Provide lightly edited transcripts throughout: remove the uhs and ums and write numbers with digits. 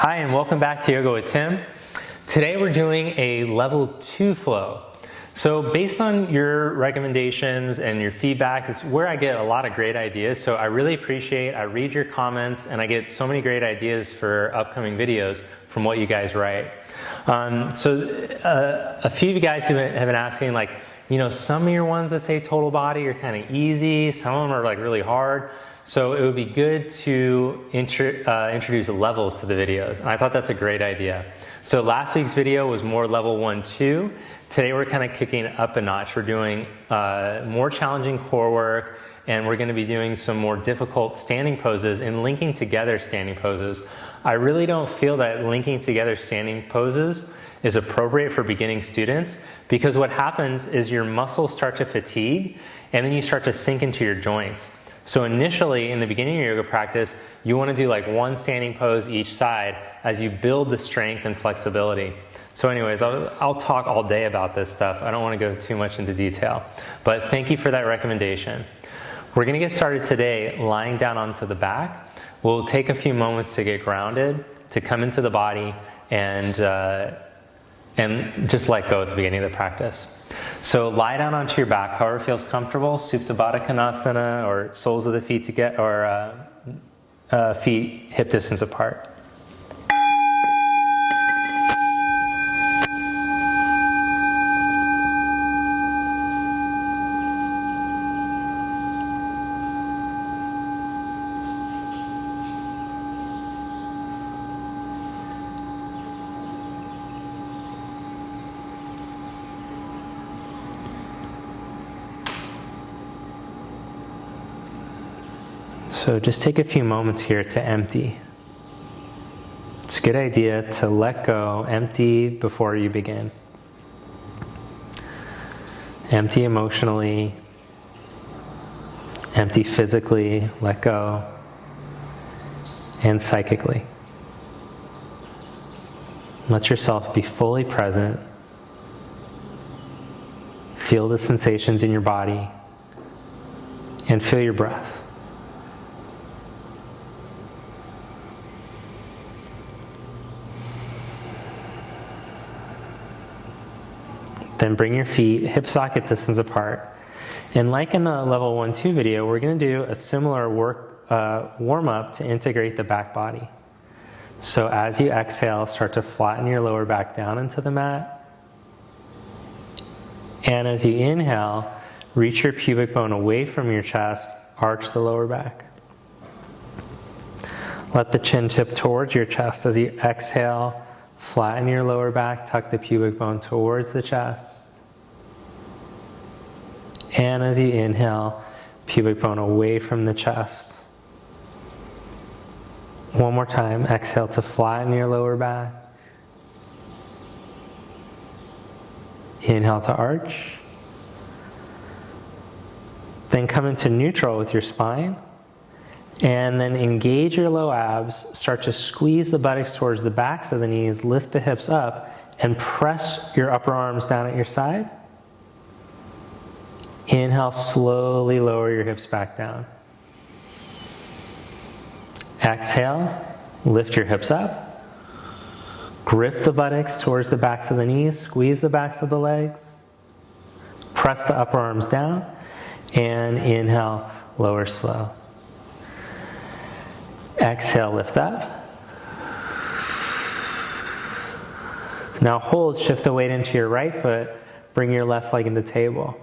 Hi, and welcome back to Yoga with Tim. Today we're doing a level 2 flow. So based on your recommendations and your feedback, it's where I get a lot of great ideas. So I really appreciate, I read your comments and I get so many great ideas for upcoming videos from what you guys write. A few of you guys have been asking, like, some of your ones that say total body are kind of easy, some of them are like really hard. So it would be good to introduce levels to the videos. And I thought that's a great idea. So last week's video was more level 1, 2. Today we're kind of kicking up a notch. We're doing more challenging core work, and we're going to be doing some more difficult standing poses and linking together standing poses. I really don't feel that linking together standing poses is appropriate for beginning students, because what happens is your muscles start to fatigue and then you start to sink into your joints. So initially, in the beginning of your yoga practice, you want to do like one standing pose each side as you build the strength and flexibility. So anyways, I'll talk all day about this stuff. I don't want to go too much into detail, but thank you for that recommendation. We're going to get started today lying down onto the back. We'll take a few moments to get grounded, to come into the body, and just let go at the beginning of the practice. So lie down onto your back, however feels comfortable, Supine or soles of the feet feet hip distance apart. So just take a few moments here to empty. It's a good idea to let go, empty before you begin. Empty emotionally, empty physically, let go, and psychically. Let yourself be fully present. Feel the sensations in your body, and feel your breath. Then bring your feet hip socket distance apart. And like in the level 1, 2 video, we're going to do a similar warm up to integrate the back body. So as you exhale, start to flatten your lower back down into the mat. And as you inhale, reach your pubic bone away from your chest, arch the lower back. Let the chin tip towards your chest as you exhale. Flatten your lower back, tuck the pubic bone towards the chest. And as you inhale, pubic bone away from the chest. One more time, exhale to flatten your lower back. Inhale to arch. Then come into neutral with your spine. And then engage your low abs, start to squeeze the buttocks towards the backs of the knees, lift the hips up, and press your upper arms down at your side. Inhale, slowly lower your hips back down. Exhale, lift your hips up. Grip the buttocks towards the backs of the knees, squeeze the backs of the legs. Press the upper arms down, and inhale, lower slow. Exhale, lift up. Now hold, shift the weight into your right foot, bring your left leg into table.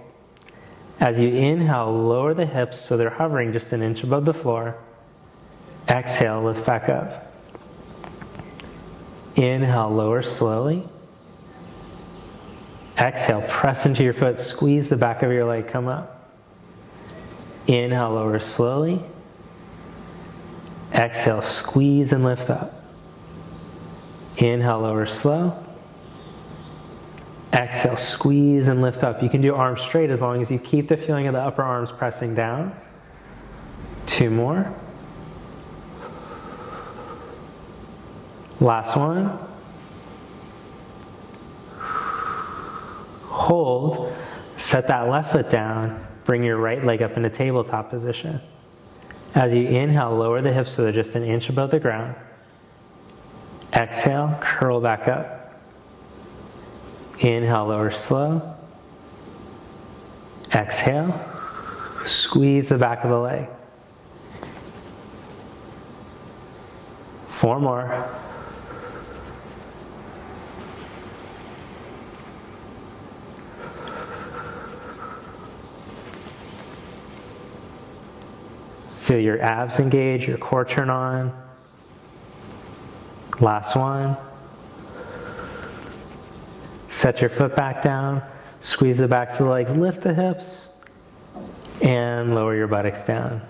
As you inhale, lower the hips so they're hovering just an inch above the floor. Exhale, lift back up. Inhale, lower slowly. Exhale, press into your foot, squeeze the back of your leg, come up. Inhale, lower slowly. Exhale, squeeze and lift up. Inhale, lower slow. Exhale, squeeze and lift up. You can do arms straight as long as you keep the feeling of the upper arms pressing down. 2 more. Last one. Hold. Set that left foot down. Bring your right leg up into tabletop position. As you inhale, lower the hips so they're just an inch above the ground. Exhale, curl back up. Inhale, lower slow. Exhale, squeeze the back of the leg. 4 more. Feel your abs engage, your core turn on. Last one. Set your foot back down, squeeze the backs of the legs, lift the hips, and lower your buttocks down.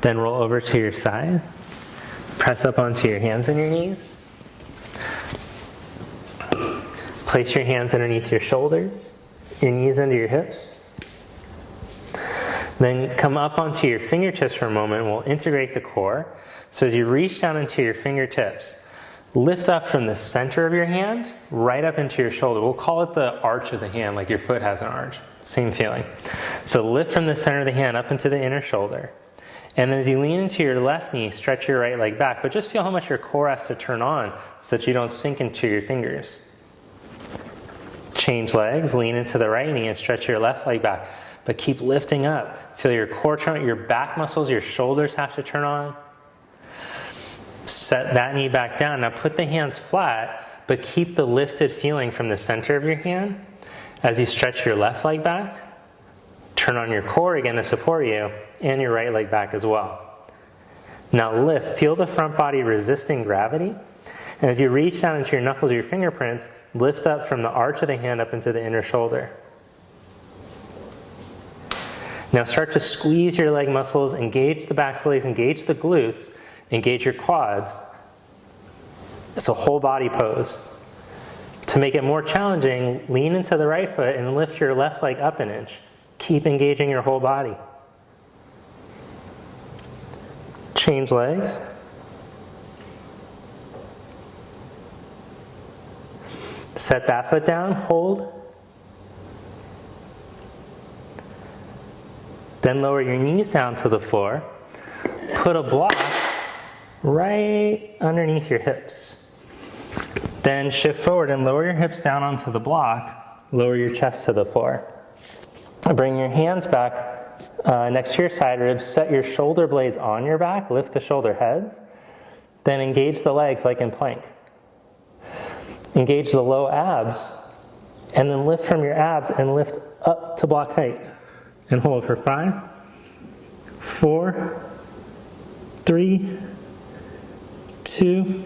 Then roll over to your side. Press up onto your hands and your knees. Place your hands underneath your shoulders, your knees under your hips. Then come up onto your fingertips for a moment. We'll integrate the core. So as you reach down into your fingertips, lift up from the center of your hand, right up into your shoulder. We'll call it the arch of the hand, like your foot has an arch. Same feeling. So lift from the center of the hand up into the inner shoulder. And then as you lean into your left knee, stretch your right leg back. But just feel how much your core has to turn on so that you don't sink into your fingers. Change legs, lean into the right knee and stretch your left leg back. But keep lifting up. Feel your core turn on, your back muscles, your shoulders have to turn on. Set that knee back down. Now put the hands flat, but keep the lifted feeling from the center of your hand. As you stretch your left leg back, turn on your core again to support you, and your right leg back as well. Now lift, feel the front body resisting gravity. And as you reach down into your knuckles or your fingerprints, lift up from the arch of the hand up into the inner shoulder. Now start to squeeze your leg muscles, engage the backs of the legs, engage the glutes, engage your quads. It's a whole body pose. To make it more challenging, lean into the right foot and lift your left leg up an inch. Keep engaging your whole body. Change legs. Set that foot down, hold. Then lower your knees down to the floor. Put a block right underneath your hips. Then shift forward and lower your hips down onto the block. Lower your chest to the floor. Bring your hands back next to your side ribs. Set your shoulder blades on your back. Lift the shoulder heads. Then engage the legs like in plank. Engage the low abs. And then lift from your abs and lift up to block height. And hold for 5, 4, 3, 2.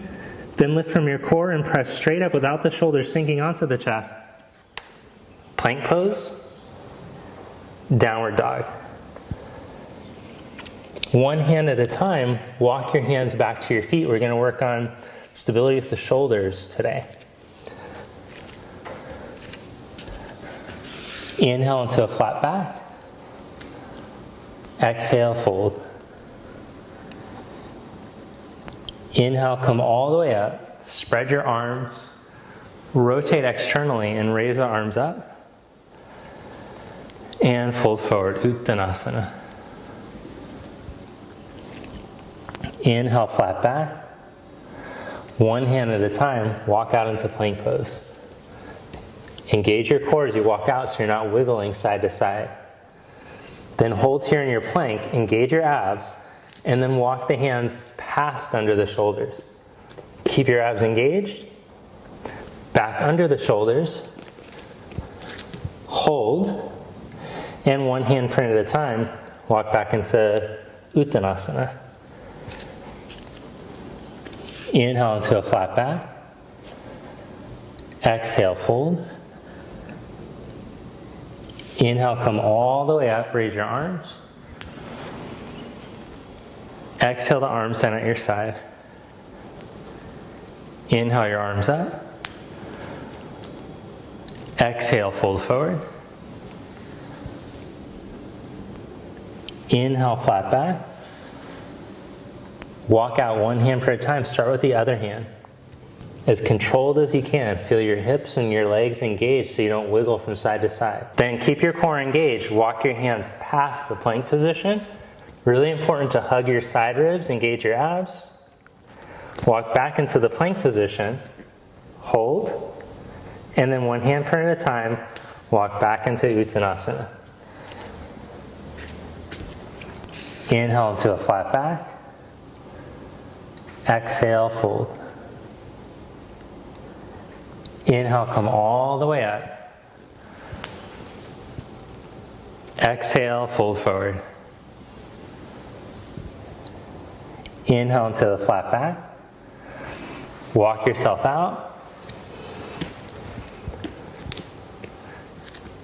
Then lift from your core and press straight up without the shoulders sinking onto the chest. Plank pose. Downward dog. One hand at a time, walk your hands back to your feet. We're going to work on stability with the shoulders today. Inhale into a flat back. Exhale, fold. Inhale, come all the way up. Spread your arms. Rotate externally and raise the arms up. And fold forward, Uttanasana. Inhale, flat back. One hand at a time, walk out into plank pose. Engage your core as you walk out so you're not wiggling side to side. Then hold here in your plank, engage your abs, and then walk the hands past under the shoulders. Keep your abs engaged. Back under the shoulders. Hold. And one hand print at a time, walk back into Uttanasana. Inhale into a flat back. Exhale, fold. Inhale, come all the way up, raise your arms. Exhale, the arms down at your side. Inhale, your arms up. Exhale, fold forward. Inhale, flat back. Walk out one hand per time. Start with the other hand. As controlled as you can. Feel your hips and your legs engaged so you don't wiggle from side to side. Then keep your core engaged. Walk your hands past the plank position. Really important to hug your side ribs, engage your abs. Walk back into the plank position, hold, and then one hand print at a time, walk back into Uttanasana. Inhale into a flat back. Exhale, fold. Inhale, come all the way up. Exhale, fold forward. Inhale into the flat back. Walk yourself out.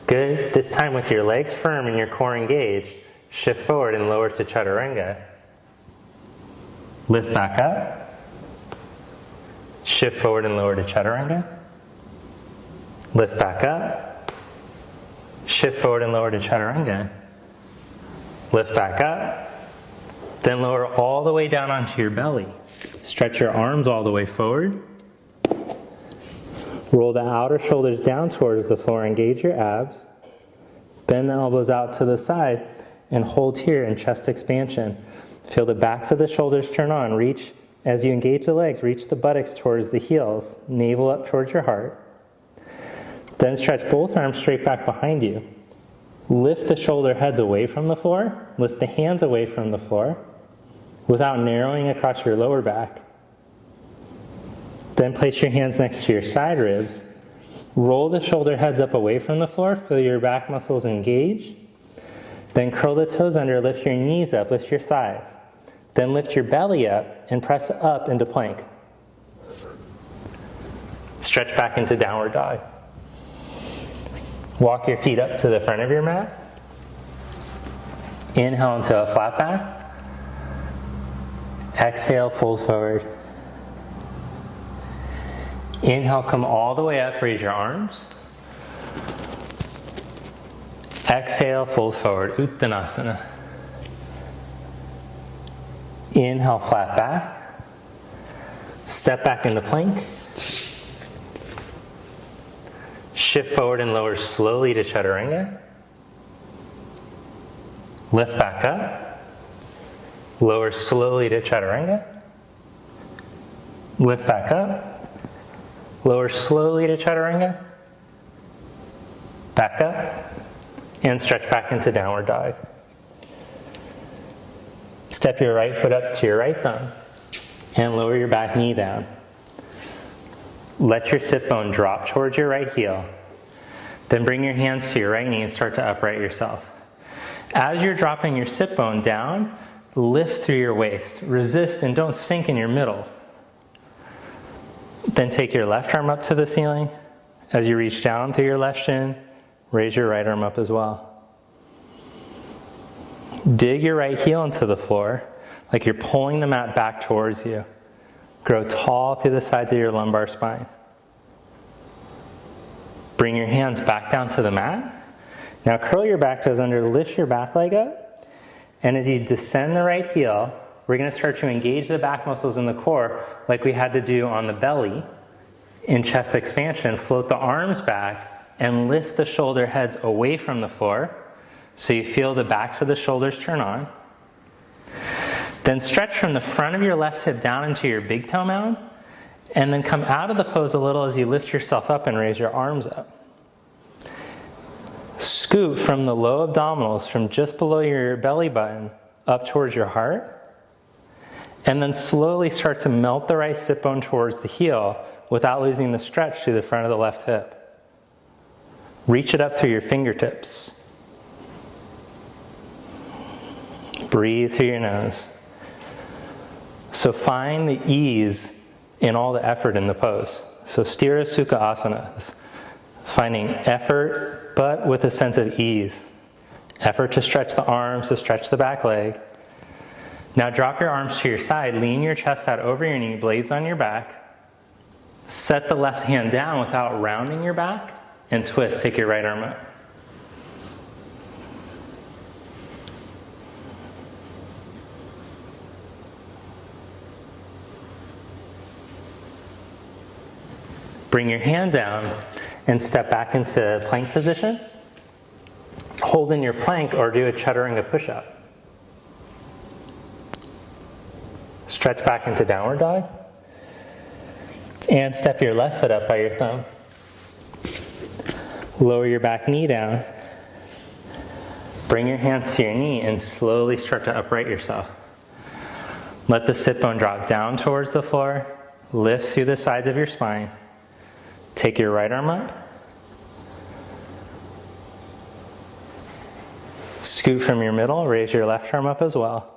Good. This time with your legs firm and your core engaged, shift forward and lower to Chaturanga. Lift back up. Shift forward and lower to Chaturanga. Lift back up. Shift forward and lower to Chaturanga. Lift back up. Then lower all the way down onto your belly. Stretch your arms all the way forward. Roll the outer shoulders down towards the floor. Engage your abs. Bend the elbows out to the side and hold here in chest expansion. Feel the backs of the shoulders turn on. Reach, as you engage the legs, reach the buttocks towards the heels. Navel up towards your heart. Then stretch both arms straight back behind you. Lift the shoulder heads away from the floor. Lift the hands away from the floor without narrowing across your lower back. Then place your hands next to your side ribs. Roll the shoulder heads up away from the floor. Feel your back muscles engage. Then curl the toes under, lift your knees up, lift your thighs. Then lift your belly up and press up into plank. Stretch back into downward dog. Walk your feet up to the front of your mat. Inhale into a flat back. Exhale, fold forward. Inhale, come all the way up, raise your arms. Exhale, fold forward, Uttanasana. Inhale, flat back. Step back into plank. Shift forward and lower slowly to Chaturanga. Lift back up. Lower slowly to Chaturanga. Lift back up. Lower slowly to Chaturanga. Back up. And stretch back into downward dog. Step your right foot up to your right thumb. And lower your back knee down. Let your sit bone drop towards your right heel. Then bring your hands to your right knee and start to upright yourself. As you're dropping your sit bone down, lift through your waist. Resist and don't sink in your middle. Then take your left arm up to the ceiling. As you reach down through your left shin, raise your right arm up as well. Dig your right heel into the floor like you're pulling the mat back towards you. Grow tall through the sides of your lumbar spine. Bring your hands back down to the mat. Now curl your back toes under, lift your back leg up. And as you descend the right heel, we're going to start to engage the back muscles in the core like we had to do on the belly in chest expansion. Float the arms back and lift the shoulder heads away from the floor so you feel the backs of the shoulders turn on. Then stretch from the front of your left hip down into your big toe mound, and then come out of the pose a little as you lift yourself up and raise your arms up. Scoot from the low abdominals, from just below your belly button, up towards your heart, and then slowly start to melt the right sit bone towards the heel without losing the stretch through the front of the left hip. Reach it up through your fingertips. Breathe through your nose. So find the ease in all the effort in the pose. So Sthira Sukha Asana, finding effort but with a sense of ease. Effort to stretch the arms, to stretch the back leg. Now drop your arms to your side, lean your chest out over your knee, blades on your back. Set the left hand down without rounding your back, and twist, take your right arm up. Bring your hand down and step back into plank position. Hold in your plank or do a Chaturanga push-up. Stretch back into downward dog. And step your left foot up by your thumb. Lower your back knee down. Bring your hands to your knee and slowly start to upright yourself. Let the sit bone drop down towards the floor. Lift through the sides of your spine. Take your right arm up. Scoot from your middle, raise your left arm up as well.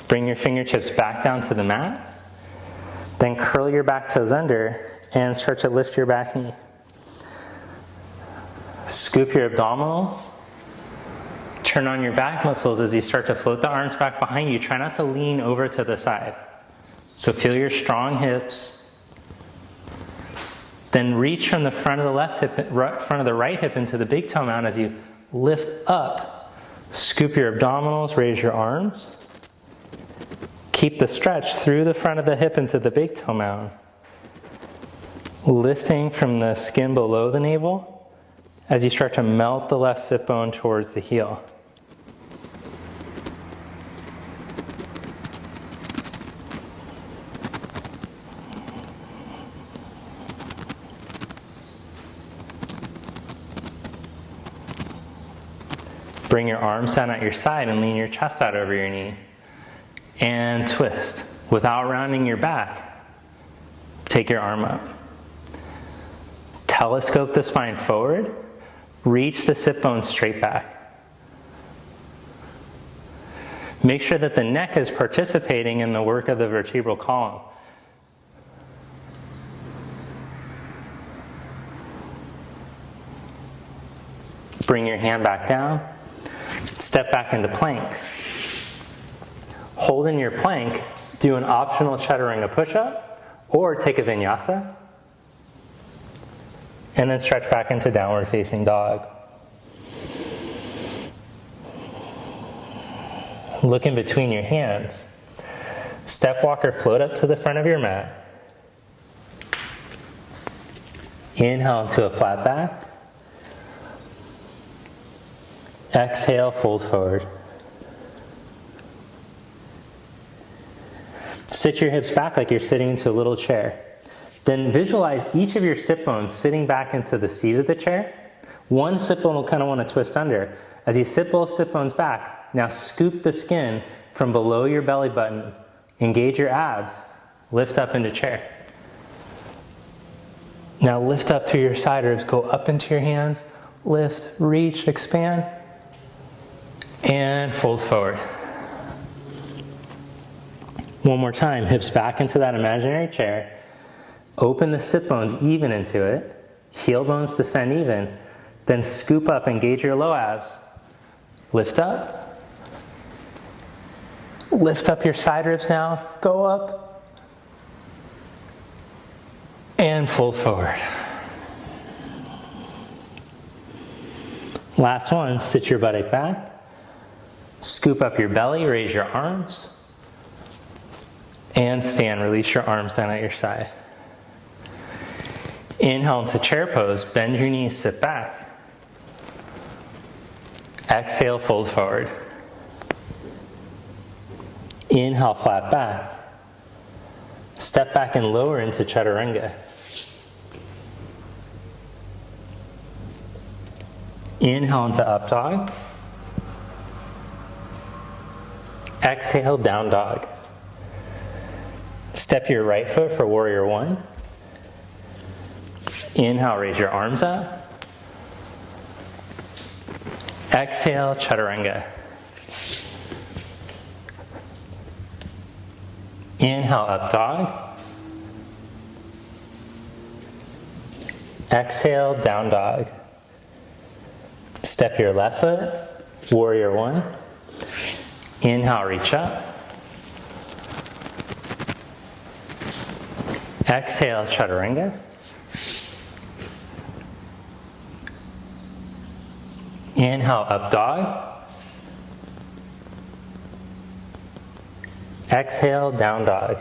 Bring your fingertips back down to the mat. Then curl your back toes under and start to lift your back knee. Scoop your abdominals. Turn on your back muscles as you start to float the arms back behind you. Try not to lean over to the side. So feel your strong hips. Then reach from the front of the left hip, front of the right hip into the big toe mound as you lift up. Scoop your abdominals, raise your arms. Keep the stretch through the front of the hip into the big toe mound. Lifting from the skin below the navel as you start to melt the left sit bone towards the heel. Bring your arms down at your side and lean your chest out over your knee. And twist. Without rounding your back, take your arm up. Telescope the spine forward. Reach the sit bone straight back. Make sure that the neck is participating in the work of the vertebral column. Bring your hand back down. Step back into plank. Hold in your plank, do an optional Chaturanga push-up, or take a Vinyasa, and then stretch back into downward facing dog. Look in between your hands. Step walk or float up to the front of your mat. Inhale into a flat back. Exhale, fold forward. Sit your hips back like you're sitting into a little chair. Then visualize each of your sit bones sitting back into the seat of the chair. One sit bone will kind of want to twist under. As you sit both sit bones back, now scoop the skin from below your belly button. Engage your abs. Lift up into chair. Now lift up through your side ribs. Go up into your hands. Lift, reach, expand. And fold forward. One more time, hips back into that imaginary chair. Open the sit bones even into it. Heel bones descend even. Then scoop up, engage your low abs. Lift up. Lift up your side ribs now. Go up. And fold forward. Last one, sit your buttock back. Scoop up your belly, raise your arms. And stand, release your arms down at your side. Inhale into chair pose, bend your knees, sit back. Exhale, fold forward. Inhale, flat back. Step back and lower into Chaturanga. Inhale into up dog. Exhale, down dog. Step your right foot for warrior one. Inhale, raise your arms up. Exhale, Chaturanga. Inhale, up dog. Exhale, down dog. Step your left foot, warrior one. Inhale, reach up. Exhale, Chaturanga. Inhale, up dog. Exhale, down dog.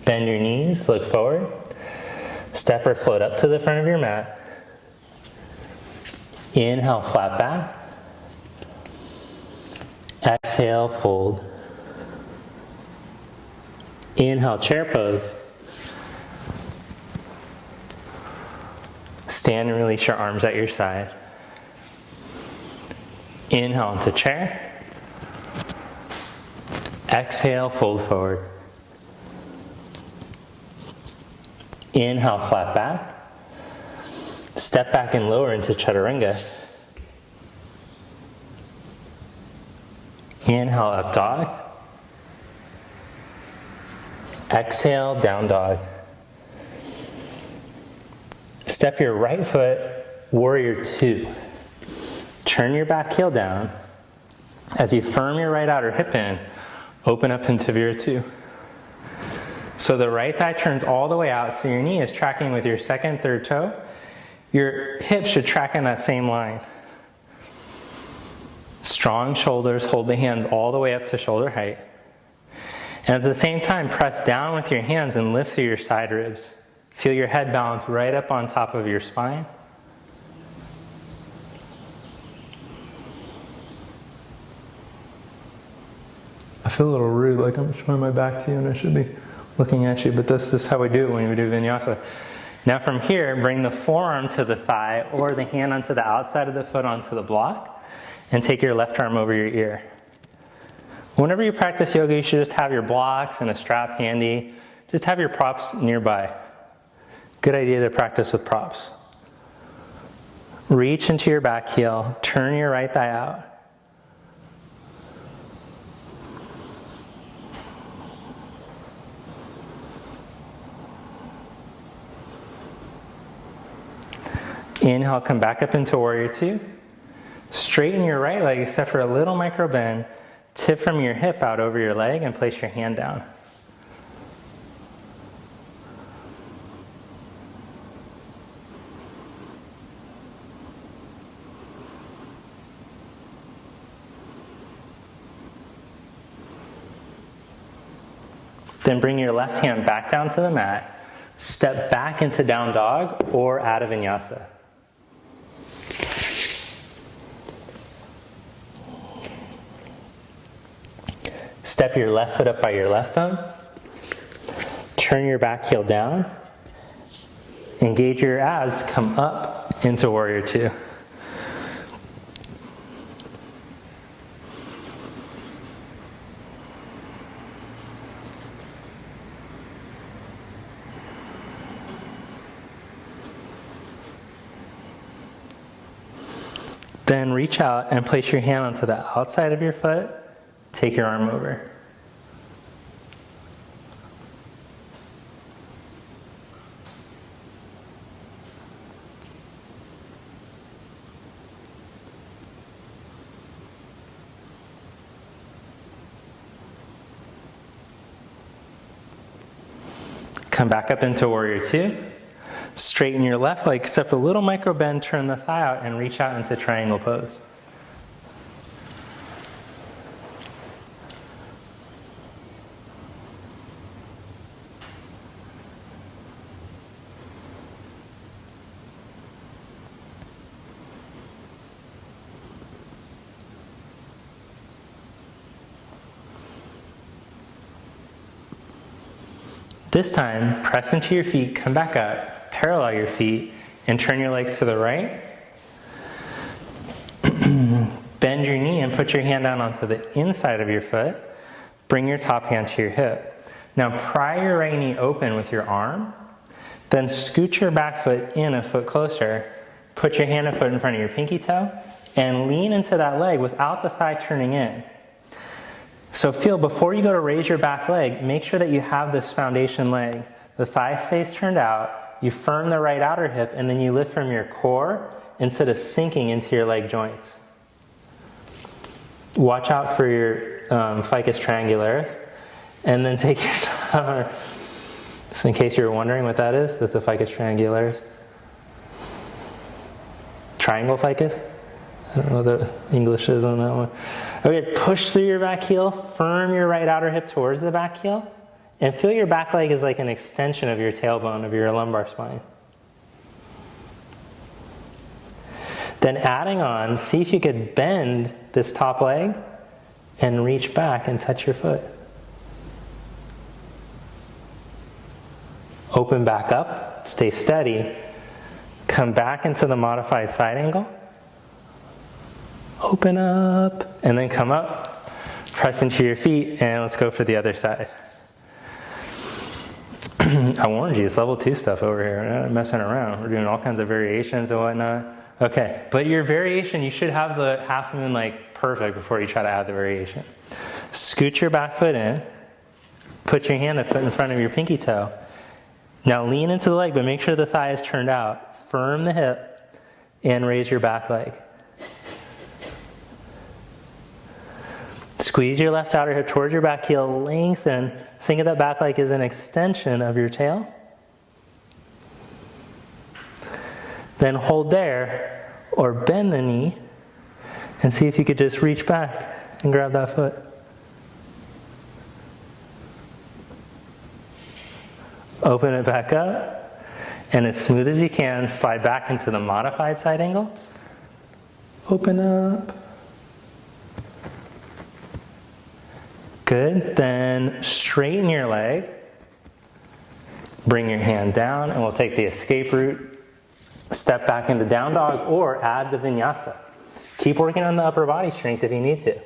Bend your knees, look forward. Step or float up to the front of your mat. Inhale, flat back. Exhale, fold. Inhale, chair pose. Stand and release your arms at your side. Inhale into chair. Exhale, fold forward. Inhale, flat back. Step back and lower into Chaturanga. Inhale, up dog. Exhale, down dog. Step your right foot, warrior two. Turn your back heel down. As you firm your right outer hip in, open up into Vira two. So the right thigh turns all the way out, so your knee is tracking with your second, third toe. Your hip should track in that same line. Strong shoulders, hold the hands all the way up to shoulder height. And at the same time, press down with your hands and lift through your side ribs. Feel your head balance right up on top of your spine. I feel a little rude, like I'm showing my back to you and I should be looking at you, but this is how we do it when we do Vinyasa. Now from here, bring the forearm to the thigh or the hand onto the outside of the foot onto the block and take your left arm over your ear. Whenever you practice yoga, you should just have your blocks and a strap handy. Just have your props nearby. Good idea to practice with props. Reach into your back heel, turn your right thigh out. Inhale, come back up into warrior two. Straighten your right leg except for a little micro bend. Tip from your hip out over your leg and place your hand down. Then bring your left hand back down to the mat. Step back into down dog or out of vinyasa. Step your left foot up by your left thumb. Turn your back heel down. Engage your abs, come up into warrior two. Then reach out and place your hand onto the outside of your foot. Take your arm over. Come back up into warrior two. Straighten your left leg, except a little micro bend, turn the thigh out and reach out into triangle pose. This time, press into your feet, come back up, parallel your feet, and turn your legs to the right. Bend your knee and put your hand down onto the inside of your foot. Bring your top hand to your hip. Now pry your right knee open with your arm. Then scoot your back foot in a foot closer. Put your hand and foot in front of your pinky toe. And lean into that leg without the thigh turning in. So feel, before you go to raise your back leg, make sure that you have this foundation leg. The thigh stays turned out, you firm the right outer hip, and then you lift from your core instead of sinking into your leg joints. Watch out for your ficus triangularis, and then take your time. Just in case you're wondering what that is, that's a ficus triangularis. Triangle ficus? I don't know what the English is on that one. Okay, push through your back heel, firm your right outer hip towards the back heel, And feel your back leg is like an extension of your tailbone, of your lumbar spine. Then adding on, see if you could bend this top leg and reach back and touch your foot. Open back up, stay steady. Come back into the modified side angle. Open up, and then come up. Press into your feet, and let's go for the other side. I warned you, it's level 2 stuff over here. We're not messing around. We're doing all kinds of variations and whatnot. Okay, but your variation, you should have the half moon like perfect before you try to add the variation. Scoot your back foot in. Put your hand, a foot in front of your pinky toe. Now lean into the leg, but make sure the thigh is turned out. Firm the hip and raise your back leg. Squeeze your left outer hip towards your back heel, lengthen. Think of that back leg as an extension of your tail. Then hold there, or bend the knee, and see if you could just reach back and grab that foot. Open it back up, and as smooth as you can, slide back into the modified side angle. Open up. Good, then straighten your leg. Bring your hand down, and we'll take the escape route. Step back into down dog, or add the vinyasa. Keep working on the upper body strength if you need to.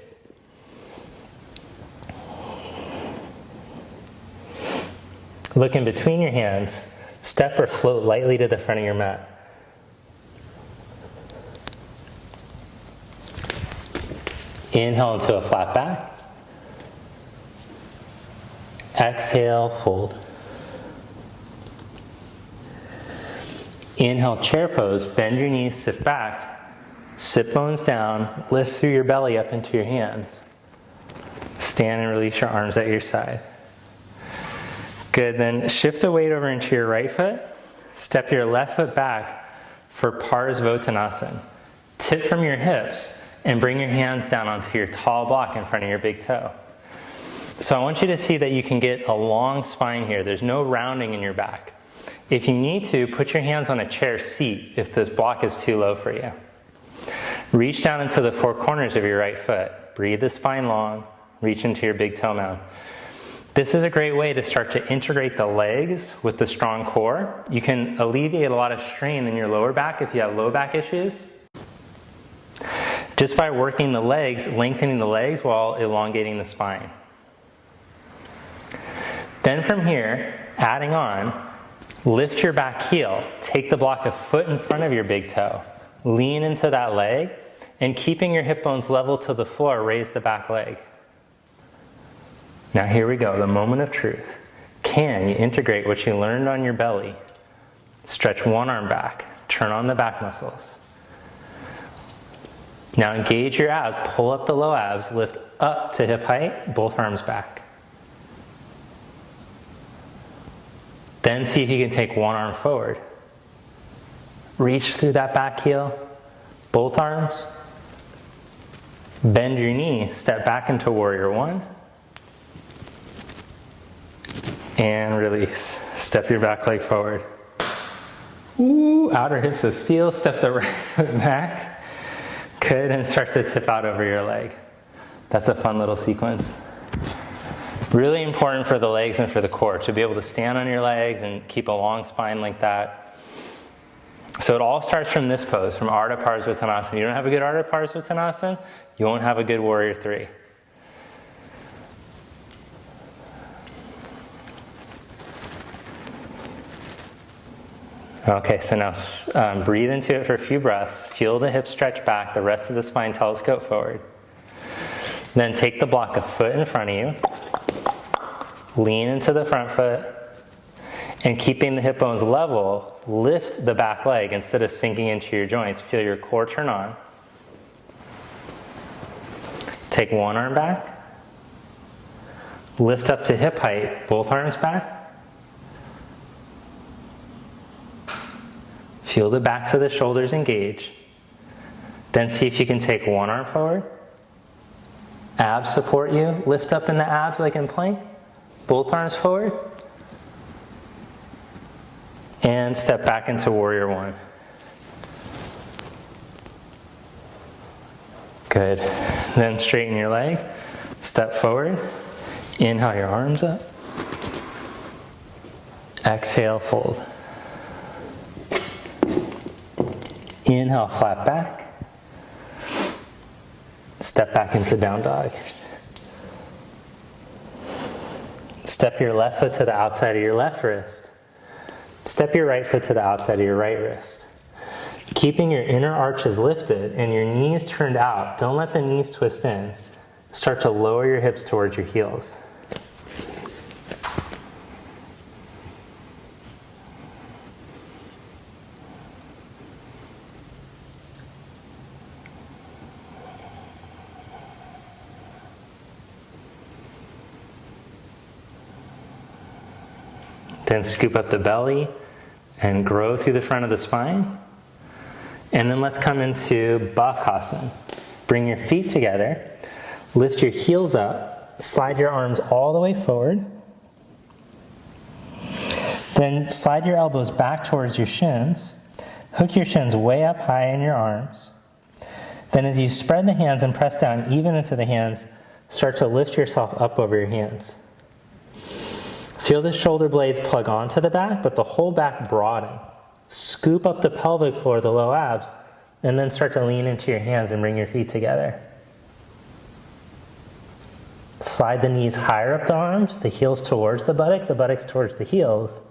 Look in between your hands. Step or float lightly to the front of your mat. Inhale into a flat back. Exhale, fold. Inhale, chair pose. Bend your knees, sit back. Sit bones down. Lift through your belly up into your hands. Stand and release your arms at your side. Good, then shift the weight over into your right foot. Step your left foot back for Parsvottanasana. Tip from your hips and bring your hands down onto your tall block in front of your big toe. So I want you to see that you can get a long spine here. There's no rounding in your back. If you need to, put your hands on a chair seat if this block is too low for you. Reach down into the four corners of your right foot. Breathe the spine long. Reach into your big toe mound. This is a great way to start to integrate the legs with the strong core. You can alleviate a lot of strain in your lower back if you have low back issues. Just by working the legs, lengthening the legs while elongating the spine. Then from here, adding on, lift your back heel. Take the block a foot in front of your big toe. Lean into that leg, and keeping your hip bones level to the floor, raise the back leg. Now here we go, the moment of truth. Can you integrate what you learned on your belly? Stretch one arm back, turn on the back muscles. Now engage your abs, pull up the low abs, lift up to hip height, both arms back. Then see if you can take one arm forward. Reach through that back heel, both arms. Bend your knee, step back into warrior one. And release. Step your back leg forward. Ooh, outer hips of steel. Step the right foot back. Good, and start to tip out over your leg. That's a fun little sequence. Really important for the legs and for the core to be able to stand on your legs and keep a long spine like that. So it all starts from this pose, from Ardha Parsvottanasana. You don't have a good Ardha Parsvottanasana, you won't have a good warrior three. Okay, so now breathe into it for a few breaths. Feel the hips stretch back, the rest of the spine telescope forward. Then take the block a foot in front of you. Lean into the front foot. And keeping the hip bones level, lift the back leg instead of sinking into your joints. Feel your core turn on. Take one arm back. Lift up to hip height, both arms back. Feel the backs of the shoulders engage. Then see if you can take one arm forward. Abs support you. Lift up in the abs like in plank. both arms forward. And step back into warrior one. Good. Then straighten your leg. Step forward. Inhale your arms up. Exhale, fold. Inhale, flat back. Step back into down dog. Step your left foot to the outside of your left wrist. Step your right foot to the outside of your right wrist. Keeping your inner arches lifted and your knees turned out. Don't let the knees twist in. Start to lower your hips towards your heels. Then scoop up the belly and grow through the front of the spine. And then let's come into Bakasana. Bring your feet together, lift your heels up, slide your arms all the way forward. Then slide your elbows back towards your shins. Hook your shins way up high in your arms. Then as you spread the hands and press down even into the hands, start to lift yourself up over your hands. Feel the shoulder blades plug onto the back, but the whole back broaden. Scoop up the pelvic floor, the low abs, and then start to lean into your hands and bring your feet together. Slide the knees higher up the arms, the heels towards the buttocks towards the heels.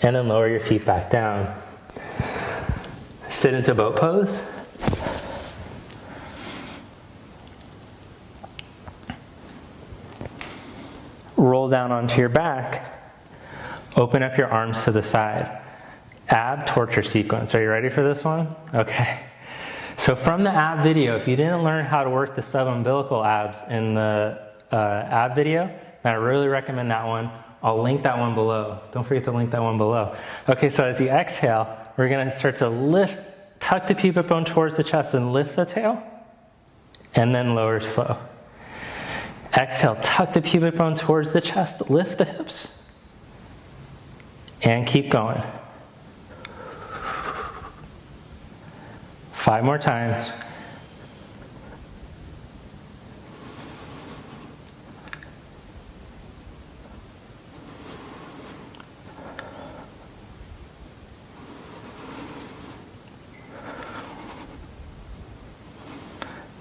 And then lower your feet back down. Sit into boat pose. Roll down onto your back. Open up your arms to the side. Ab torture sequence. Are you ready for this one? Okay. So from the ab video, if you didn't learn how to work the subumbilical abs in the ab video, then I really recommend that one. I'll link that one below. Don't forget to link that one below. Okay, so as you exhale, we're going to start to lift, tuck the pubic bone towards the chest and lift the tail, and then lower slow. Exhale, tuck the pubic bone towards the chest, lift the hips, and keep going. 5 more times.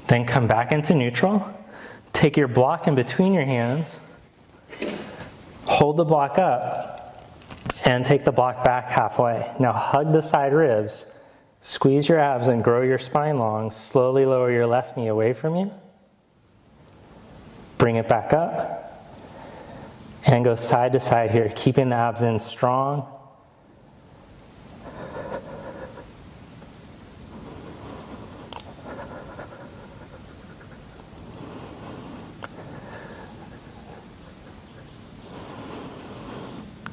Then come back into neutral. Take your block in between your hands. Hold the block up and take the block back halfway. Now hug the side ribs. Squeeze your abs and grow your spine long. Slowly lower your left knee away from you. Bring it back up. And go side to side here, keeping the abs in strong.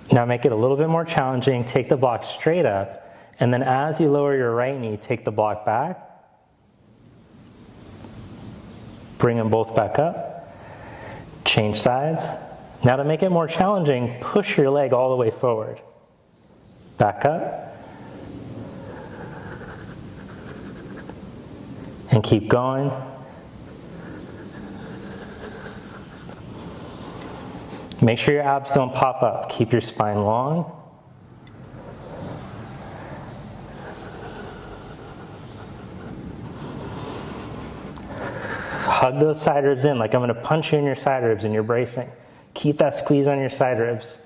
Now make it a little bit more challenging. Take the block straight up. And then as you lower your right knee, take the block back. Bring them both back up. Change sides. Now to make it more challenging, push your leg all the way forward. Back up. And keep going. Make sure your abs don't pop up. Keep your spine long. Hug those side ribs in, like I'm going to punch you in your side ribs and you're bracing. Keep that squeeze on your side ribs.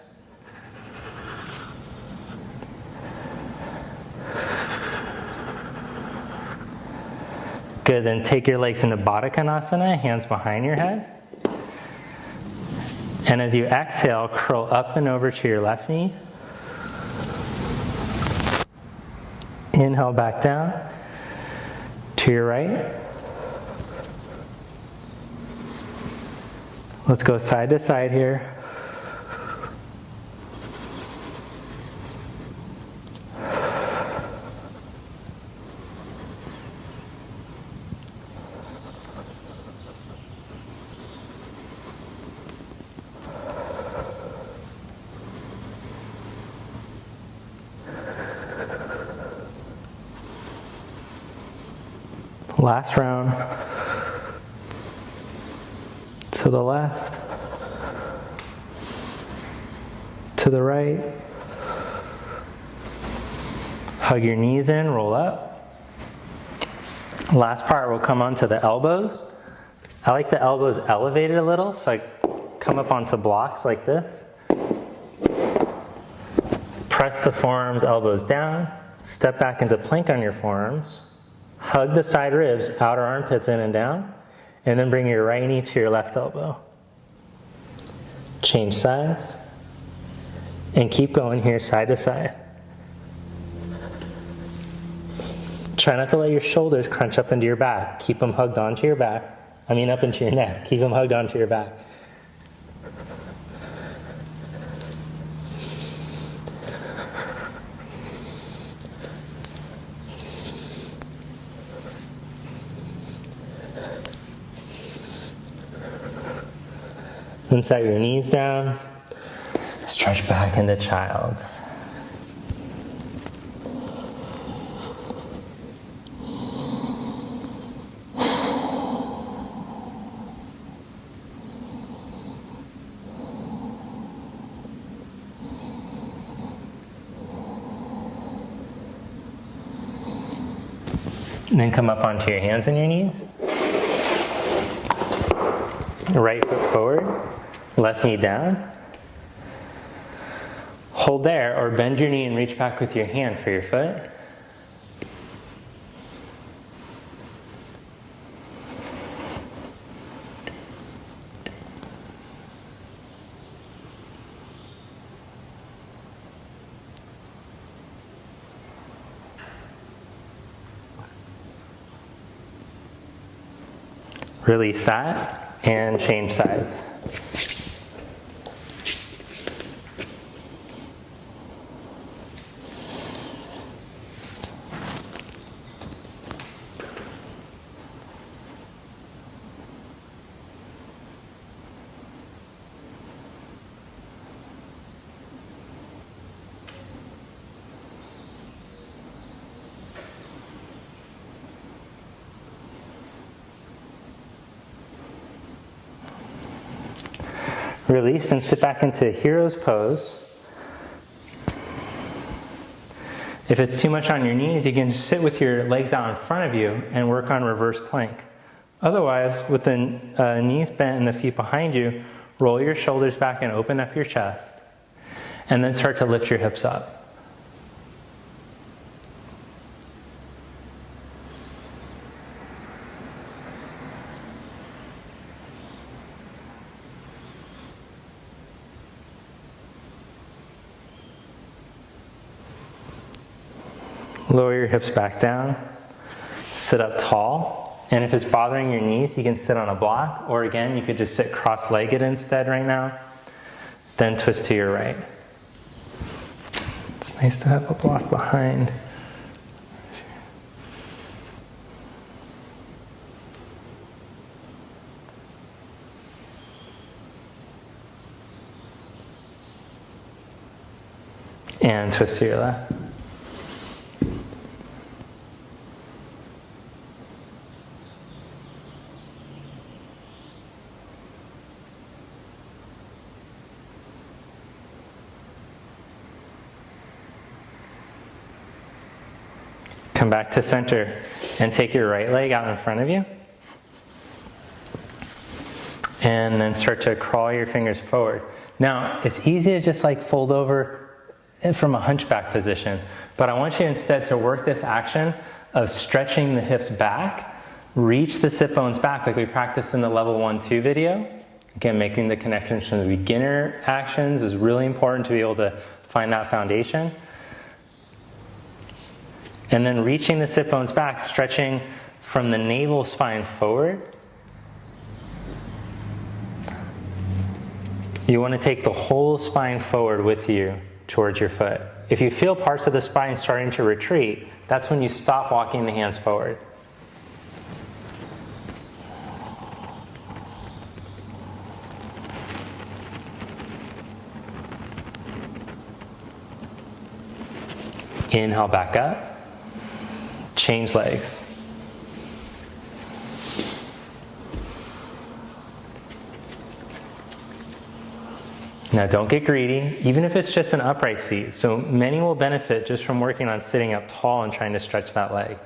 Good, then take your legs into Forearm, hands behind your head. And as you exhale, curl up and over to your left knee. Inhale back down to your right. Let's go side to side here. Last round. To the left. To the right. Hug your knees in, roll up. Last part, we'll come onto the elbows. I like the elbows elevated a little, so I come up onto blocks like this. Press the forearms, elbows down. Step back into plank on your forearms. Hug the side ribs, outer armpits in and down. And then bring your right knee to your left elbow. Change sides. And keep going here side to side. Try not to let your shoulders crunch up into your back. Keep them hugged onto your back. Up into your neck. Keep them hugged onto your back. Then set your knees down. Stretch back into child's. And then come up onto your hands and your knees. Right foot forward, left knee down. Hold there, or bend your knee and reach back with your hand for your foot. Release that and change sides. Release and sit back into hero's pose. If it's too much on your knees, you can just sit with your legs out in front of you and work on reverse plank. Otherwise, with the knees bent and the feet behind you, roll your shoulders back and open up your chest. And then start to lift your hips up. Lower your hips back down, sit up tall, and if it's bothering your knees, you can sit on a block, or again, you could just sit cross-legged instead right now, then twist to your right. It's nice to have a block behind. And twist to your left. Come back to center and take your right leg out in front of you. And then start to crawl your fingers forward. Now, it's easy to just like fold over from a hunchback position, but I want you instead to work this action of stretching the hips back, reach the sit bones back like we practiced in the level 1-2 video. Again, making the connections from the beginner actions is really important to be able to find that foundation. And then reaching the sit bones back, stretching from the navel spine forward. You want to take the whole spine forward with you towards your foot. If you feel parts of the spine starting to retreat, that's when you stop walking the hands forward. Inhale back up. Change legs. Now don't get greedy, even if it's just an upright seat. So many will benefit just from working on sitting up tall and trying to stretch that leg.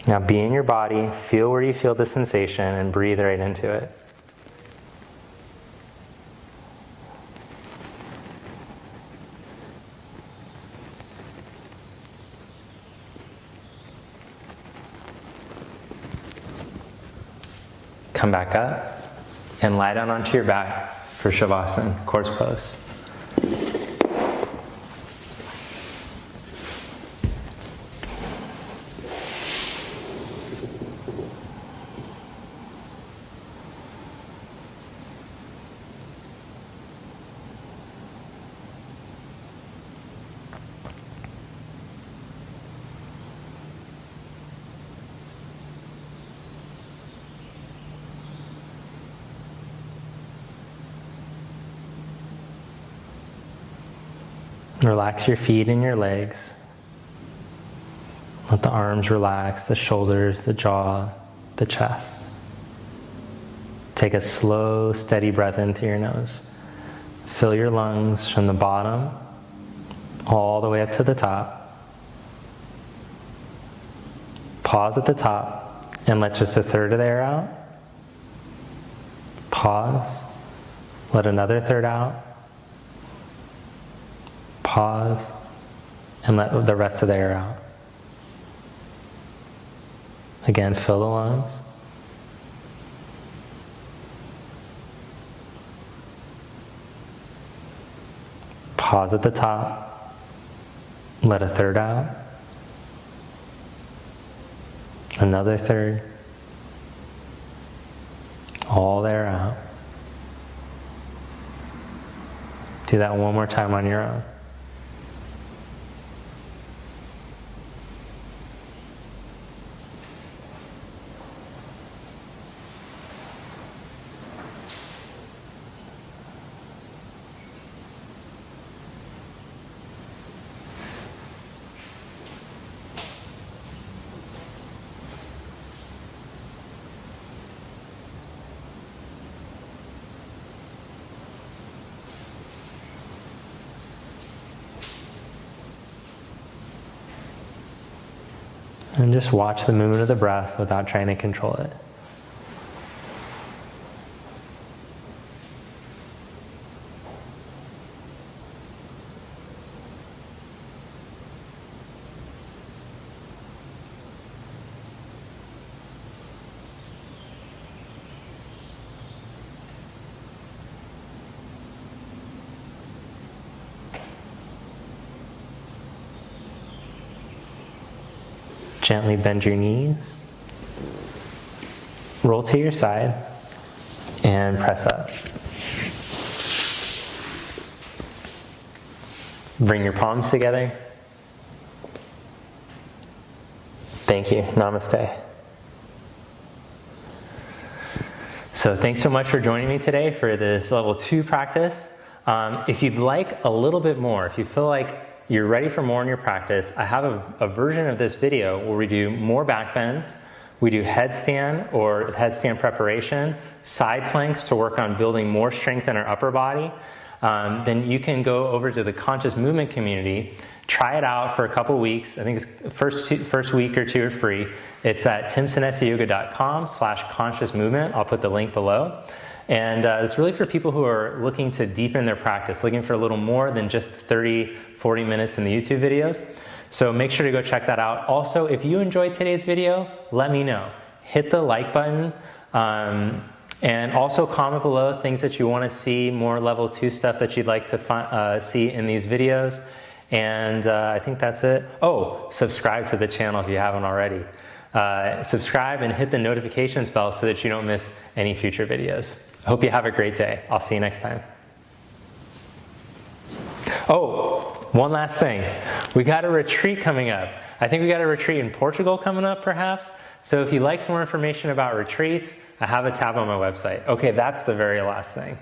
Now be in your body, feel where you feel the sensation, and breathe right into it. Come back up and lie down onto your back for Shavasana, corpse pose. Relax your feet and your legs. Let the arms relax, the shoulders, the jaw, the chest. Take a slow, steady breath in through your nose. Fill your lungs from the bottom all the way up to the top. Pause at the top and let just a third of the air out. Pause. Let another third out. Pause and let the rest of the air out. Again, fill the lungs. Pause at the top. Let a third out. Another third. All the air out. Do that one more time on your own. And just watch the movement of the breath without trying to control it. Gently bend your knees, roll to your side, and press up. Bring your palms together. Thank you. Namaste. So thanks so much for joining me today for this level 2 practice. If you'd like a little bit more, if you feel like you're ready for more in your practice, I have a version of this video where we do more back bends, we do headstand or headstand preparation, side planks to work on building more strength in our upper body. Then you can go over to the conscious movement community, try it out for a couple weeks. I think it's first week or two are free. It's at timsonesayoga.com/conscious movement. I'll put the link below. And it's really for people who are looking to deepen their practice, looking for a little more than just 30, 40 minutes in the YouTube videos. So make sure to go check that out. Also, if you enjoyed today's video, let me know. Hit the like button, and also comment below things that you want to see, more level 2 stuff that you'd like to see in these videos. And I think that's it. Oh, subscribe to the channel if you haven't already. Subscribe and hit the notifications bell so that you don't miss any future videos. I hope you have a great day. I'll see you next time. Oh, one last thing. We got a retreat coming up. I think we got a retreat in Portugal coming up, perhaps. So if you'd like some more information about retreats, I have a tab on my website. Okay, that's the very last thing.